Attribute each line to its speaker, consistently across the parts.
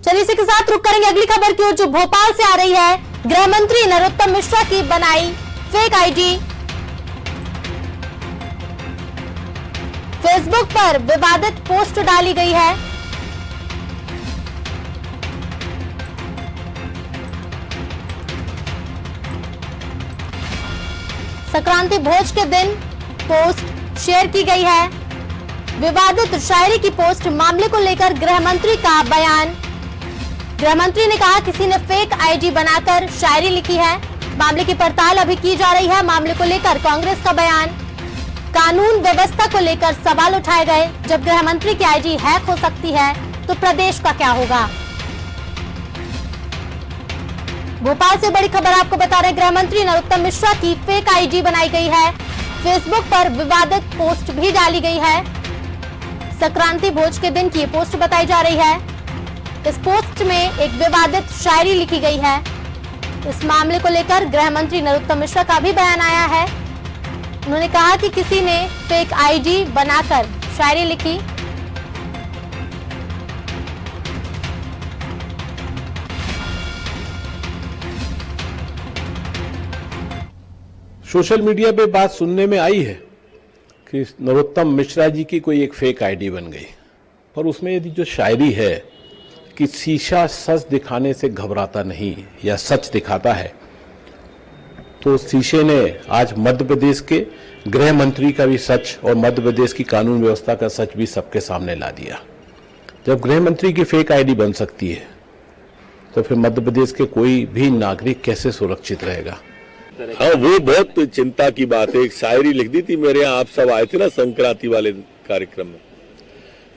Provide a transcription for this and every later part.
Speaker 1: चलिए इसी के साथ रुक करेंगे अगली खबर की ओर, जो भोपाल से आ रही है। गृह मंत्री नरोत्तम मिश्रा की बनाई फेक आईडी, फेसबुक पर विवादित पोस्ट डाली गई है। संक्रांति भोज के दिन पोस्ट शेयर की गई है। विवादित शायरी की पोस्ट, मामले को लेकर गृह मंत्री का बयान। गृह मंत्री ने कहा किसी ने फेक आईडी बनाकर शायरी लिखी है। मामले की पड़ताल अभी की जा रही है। मामले को लेकर कांग्रेस का बयान। कानून व्यवस्था को लेकर सवाल उठाए गए। जब गृह मंत्री की आईडी हैक हो सकती है तो प्रदेश का क्या होगा। भोपाल से बड़ी खबर आपको बता रहे, गृह मंत्री नरोत्तम मिश्रा की फेक आईडी बनाई गई है। फेसबुक पर विवादित पोस्ट भी डाली गई है। संक्रांति भोज के दिन की पोस्ट बताई जा रही है। इस पोस्ट में एक विवादित शायरी लिखी गई है। इस मामले को लेकर गृह मंत्री नरोत्तम मिश्रा का भी बयान आया है। उन्होंने कहा कि किसी ने फेक आईडी बनाकर शायरी लिखी।
Speaker 2: सोशल मीडिया पे बात सुनने में आई है कि नरोत्तम मिश्रा जी की कोई एक फेक आईडी बन गई, और उसमें यदि जो शायरी है कि शीशा सच दिखाने से घबराता नहीं या सच दिखाता है, तो शीशे ने आज मध्य प्रदेश के गृह मंत्री का भी सच और मध्य प्रदेश की कानून व्यवस्था का सच भी सबके सामने ला दिया। जब गृह मंत्री की फेक आईडी बन सकती है तो फिर मध्य प्रदेश के कोई भी नागरिक कैसे सुरक्षित रहेगा।
Speaker 3: हाँ, वो बहुत चिंता की बात है। एक शायरी लिख दी थी मेरे यहाँ, आप सब आए थे ना संक्रांति वाले कार्यक्रम में,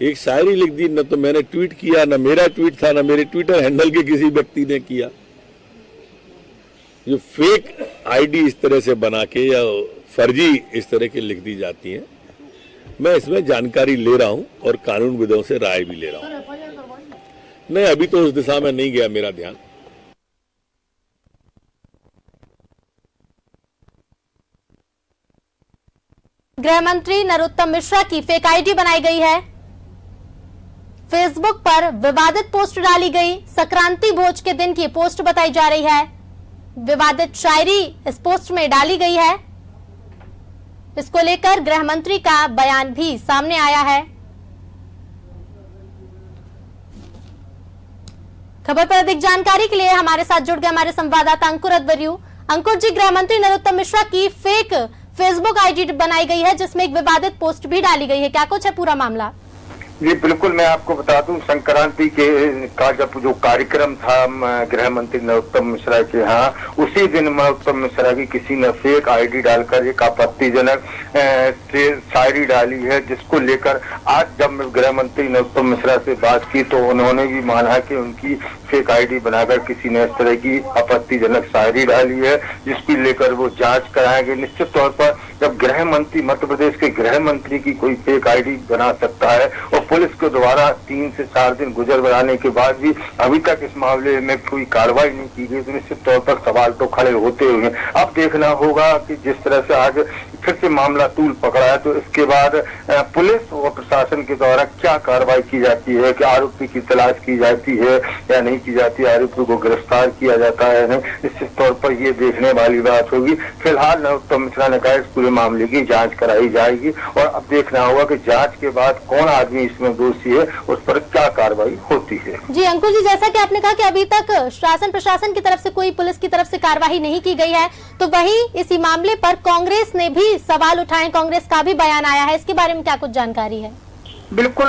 Speaker 3: एक शायरी लिख दी। न तो मैंने ट्वीट किया, न मेरा ट्वीट था, न मेरे ट्विटर हैंडल के किसी व्यक्ति ने किया। जो फेक आईडी इस तरह से बना के या फर्जी इस तरह की लिख दी जाती है, मैं इसमें जानकारी ले रहा हूं और कानूनविदों से राय भी ले रहा हूं। नहीं, अभी तो उस दिशा में नहीं गया मेरा ध्यान।
Speaker 1: गृह मंत्री नरोत्तम मिश्रा की फेक आईडी बनाई गई है। फेसबुक पर विवादित पोस्ट डाली गई। संक्रांति भोज के दिन की पोस्ट बताई जा रही है। विवादित शायरी इस पोस्ट में डाली गई है। इसको लेकर गृह मंत्री का बयान भी सामने आया है। खबर पर अधिक जानकारी के लिए हमारे साथ जुड़ गए हमारे संवाददाता अंकुर अद्वर्यू। अंकुर जी, गृह मंत्री नरोत्तम मिश्रा की फेक फेसबुक आईडी बनाई गई है जिसमें एक विवादित पोस्ट भी डाली गई है, क्या कुछ है पूरा मामला?
Speaker 4: जी बिल्कुल, मैं आपको बता दूं, संक्रांति के का जब जो कार्यक्रम था गृह मंत्री नरोत्तम मिश्रा के यहाँ, उसी दिन नरोत्तम मिश्रा की किसी ने फेक आईडी डालकर एक आपत्तिजनक शायरी डाली है, जिसको लेकर आज जब गृह मंत्री नरोत्तम मिश्रा से बात की तो उन्होंने भी माना कि उनकी फेक आईडी बनाकर किसी ने इस तरह की आपत्तिजनक शायरी डाली है, जिसकी लेकर वो जांच कराएंगे। निश्चित तौर पर जब गृह मंत्री, मध्य प्रदेश के गृह मंत्री की कोई फेक आईडी बना सकता है और पुलिस के द्वारा 3 से 4 दिन गुजर बनाने के बाद भी अभी तक इस मामले में कोई कार्रवाई नहीं की गई, तो निश्चित तौर पर सवाल तो खड़े होते हुए। अब देखना होगा कि जिस तरह से आज फिर से मामला तूल पकड़ा है, तो इसके बाद पुलिस और प्रशासन के द्वारा क्या कार्रवाई की जाती है, कि आरोपी की तलाश की जाती है या नहीं की जाती है, आरोपी को गिरफ्तार किया जाता है नहीं, निश्चित तौर पर ये देखने वाली बात होगी। फिलहाल नरोत्तम मिश्रा ने कहा इस पूरे मामले की जांच कराई जाएगी और अब देखना होगा कि जांच के बाद कौन आदमी इसमें दोषी है, उस पर क्या कार्रवाई होती है।
Speaker 1: जी अंकुर जी, जैसा कि आपने कहा कि अभी तक शासन प्रशासन की तरफ से कोई पुलिस की तरफ से कार्रवाई नहीं की गई है, तो वहीं इसी मामले पर कांग्रेस ने भी सवाल उठाए, कांग्रेस का भी बयान आया है, इसके बारे में क्या कुछ जानकारी है?
Speaker 4: बिल्कुल,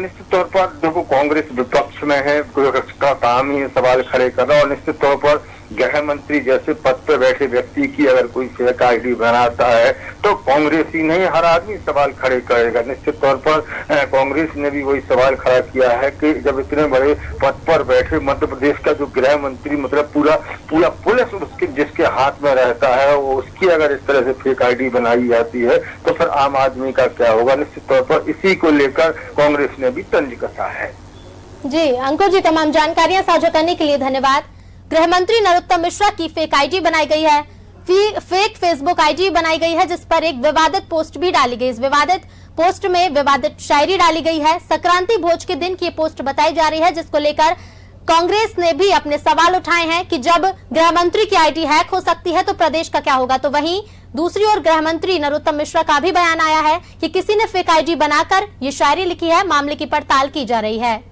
Speaker 4: निश्चित तौर पर देखो, कांग्रेस विपक्ष में है, विपक्ष का काम ही सवाल खड़े करना, और निश्चित तौर पर गृह मंत्री जैसे पद पर बैठे व्यक्ति की अगर कोई फेक आईडी बनाता है तो कांग्रेस ही नहीं हर आदमी सवाल खड़े करेगा। निश्चित तौर पर कांग्रेस ने भी वही सवाल खड़ा किया है कि जब इतने बड़े पद पर बैठे मध्य प्रदेश का जो गृह मंत्री, मतलब पूरा पुलिस उसके जिसके हाथ में रहता है, वो उसकी अगर इस तरह से फेक आईडी बनाई जाती है तो फिर आम आदमी का क्या होगा। निश्चित तौर पर इसी को लेकर कांग्रेस ने भी तंज कसा है।
Speaker 1: जी अंकुर जी, तमाम जानकारियां साझा करने के लिए धन्यवाद। गृह मंत्री नरोत्तम मिश्रा की फेक आईडी बनाई गई है, फेक फेसबुक आईडी बनाई गई है, जिस पर एक विवादित पोस्ट भी डाली गई। इस विवादित पोस्ट में विवादित शायरी डाली गई है। संक्रांति भोज के दिन की पोस्ट बताई जा रही है, जिसको लेकर कांग्रेस ने भी अपने सवाल उठाए हैं कि जब गृह मंत्री की आईडी हैक हो सकती है तो प्रदेश का क्या होगा। तो वहीं दूसरी ओर गृह मंत्री नरोत्तम मिश्रा का भी बयान आया है कि किसी ने फेक आईडी बनाकर ये शायरी लिखी है, मामले की पड़ताल की जा रही है।